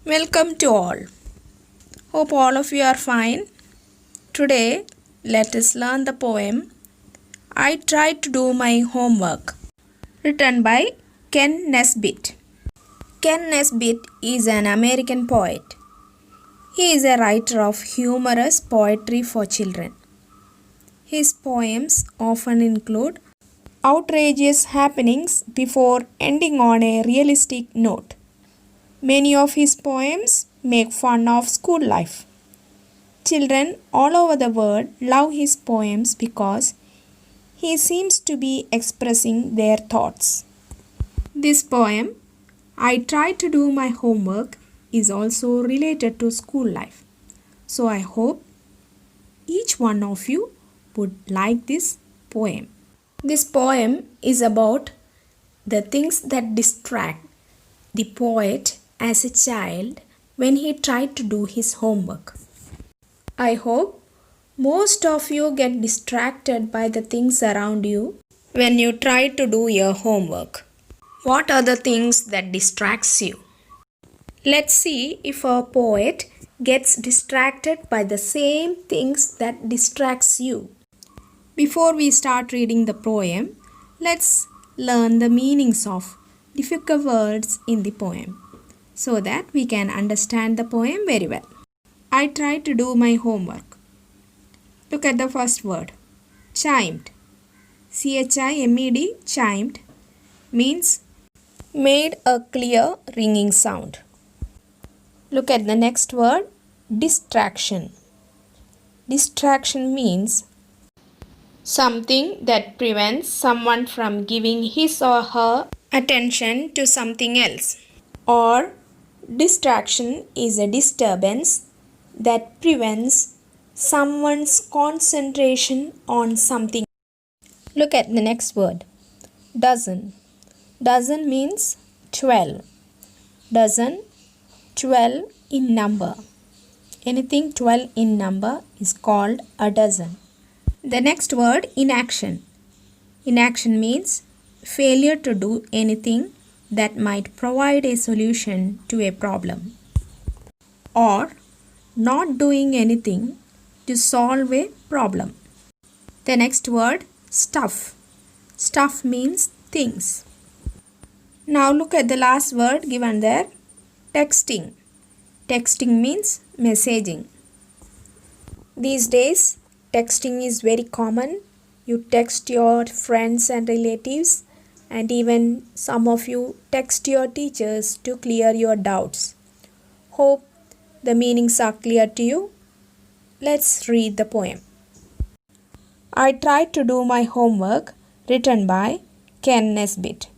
Welcome to all. Hope all of you are fine. Today, let us learn the poem I Tried to Do My Homework, written by Ken Nesbitt. Ken Nesbitt is an American poet. He is a writer of humorous poetry for children. His poems often include outrageous happenings before ending on a realistic note. Many of his poems make fun of school life. Children all over the world love his poems because he seems to be expressing their thoughts. This poem, I Tried to Do My Homework, is also related to school life. So I hope each one of you would like this poem. This poem is about the things that distract the poet as a child when he tried to do his homework. I hope most of you get distracted by the things around you when you try to do your homework. What are the things that distracts you? Let's see if a poet gets distracted by the same things that distracts you. Before we start reading the poem, let's learn the meanings of difficult words in the poem so that we can understand the poem very well. I tried to do my homework. Look at the first word. Chimed. C-H-I-M-E-D, chimed, means made a clear ringing sound. Look at the next word. Distraction. Distraction means something that prevents someone from giving his or her attention to something else. Or distraction is a disturbance that prevents someone's concentration on something. Look at the next word. Dozen. Dozen means 12. Dozen, 12 in number. Anything 12 in number is called a dozen. The next word, inaction. Inaction means failure to do anything that might provide a solution to a problem, or not doing anything to solve a problem. The next word, stuff. Stuff means things. Now look at the last word given there, texting. Texting means messaging. These days, texting is very common. You text your friends and relatives, and even some of you text your teachers to clear your doubts. Hope the meanings are clear to you. Let's read the poem. I Tried to Do My Homework, written by Ken Nesbitt.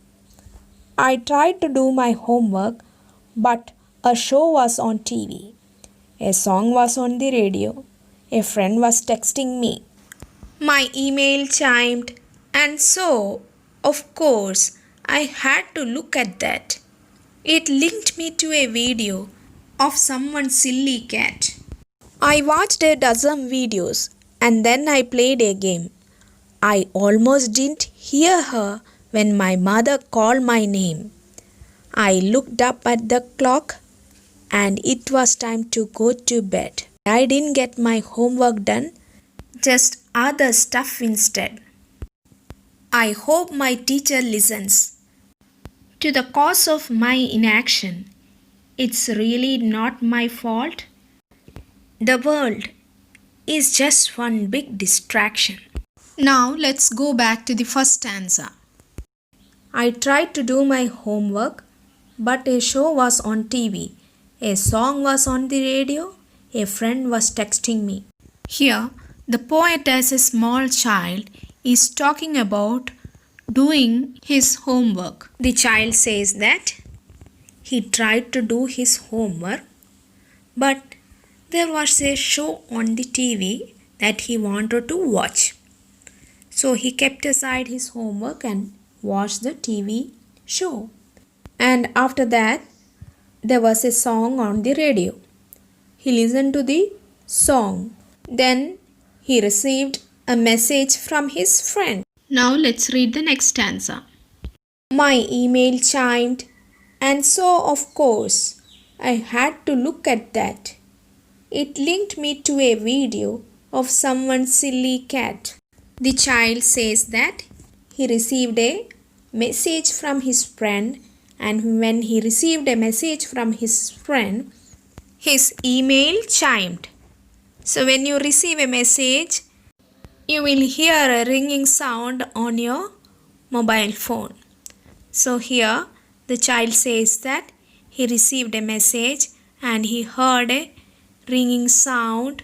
I tried to do my homework, but a show was on TV. A song was on the radio. A friend was texting me. My email chimed, and so, of course, I had to look at that. It linked me to a video of someone's silly cat. I watched a dozen videos and then I played a game. I almost didn't hear her when my mother called my name. I looked up at the clock and it was time to go to bed. I didn't get my homework done, just other stuff instead. I hope my teacher listens to the cause of my inaction. It's really not my fault. The world is just one big distraction. Now let's go back to the first stanza. I tried to do my homework, but a show was on TV. A song was on the radio. A friend was texting me. Here, the poet as a small child is talking about doing his homework. The child says that he tried to do his homework, but there was a show on the TV that he wanted to watch. So he kept aside his homework and watched the TV show. And after that, there was a song on the radio. He listened to the song. Then he received a message from his friend. Now let's read the next stanza. My email chimed, and so of course I had to look at that. It linked me to a video of someone's silly cat. The child says that he received a message from his friend, and when he received a message from his friend, his email chimed. So when you receive a message, you will hear a ringing sound on your mobile phone. So here the child says that he received a message and he heard a ringing sound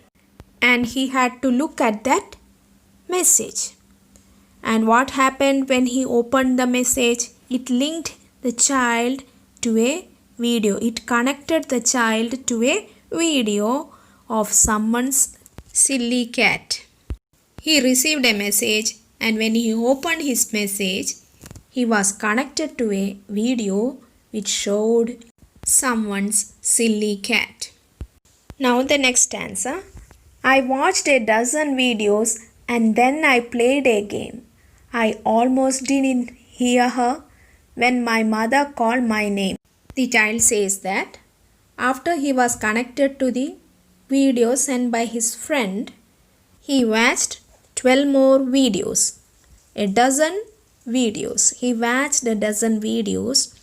and he had to look at that message. And what happened when he opened the message? It linked the child to a video. It connected the child to a video of someone's silly cat. He received a message and when he opened his message, he was connected to a video which showed someone's silly cat. Now the next stanza. I watched a dozen videos and then I played a game. I almost didn't hear her when my mother called my name. The child says that after he was connected to the video sent by his friend, he watched 12 more videos. A dozen videos. He watched a dozen videos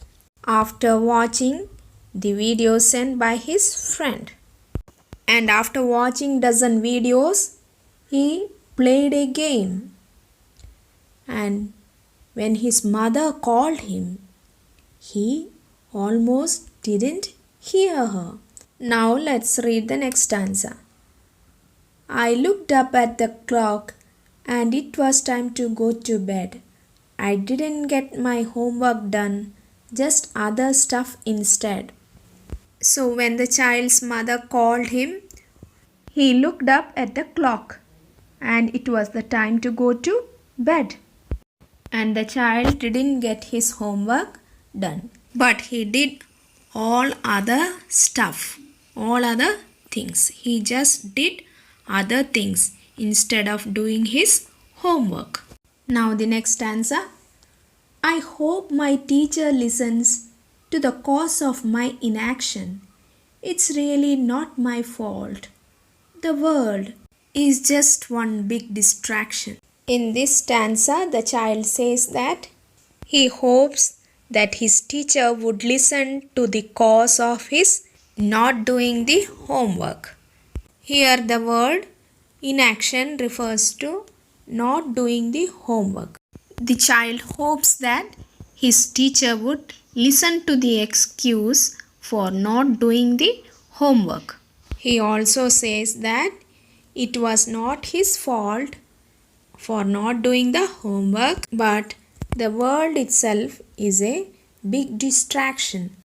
after watching the video sent by his friend. And after watching dozen videos, he played a game. And when his mother called him, he almost didn't hear her. Now let's read the next stanza. I looked up at the clock and it was time to go to bed. I didn't get my homework done, just other stuff instead. So when the child's mother called him, he looked up at the clock and it was the time to go to bed. And the child didn't get his homework done. But he did all other stuff, all other things. He just did other things instead of doing his homework. Now the next stanza. I hope my teacher listens to the cause of my inaction. It's really not my fault. The world is just one big distraction. In this stanza, the child says that he hopes that his teacher would listen to the cause of his not doing the homework. Here the word inaction refers to not doing the homework. The child hopes that his teacher would listen to the excuse for not doing the homework. He also says that it was not his fault for not doing the homework, but the world itself is a big distraction.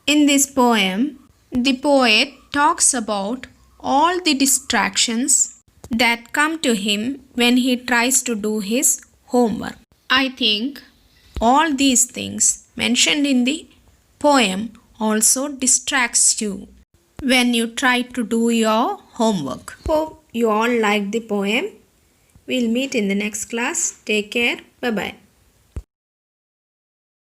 In this poem, the poet talks about all the distractions that come to him when he tries to do his homework. I think all these things mentioned in the poem also distracts you when you try to do your homework. Hope you all liked the poem. We'll meet in the next class. Take care. Bye-bye.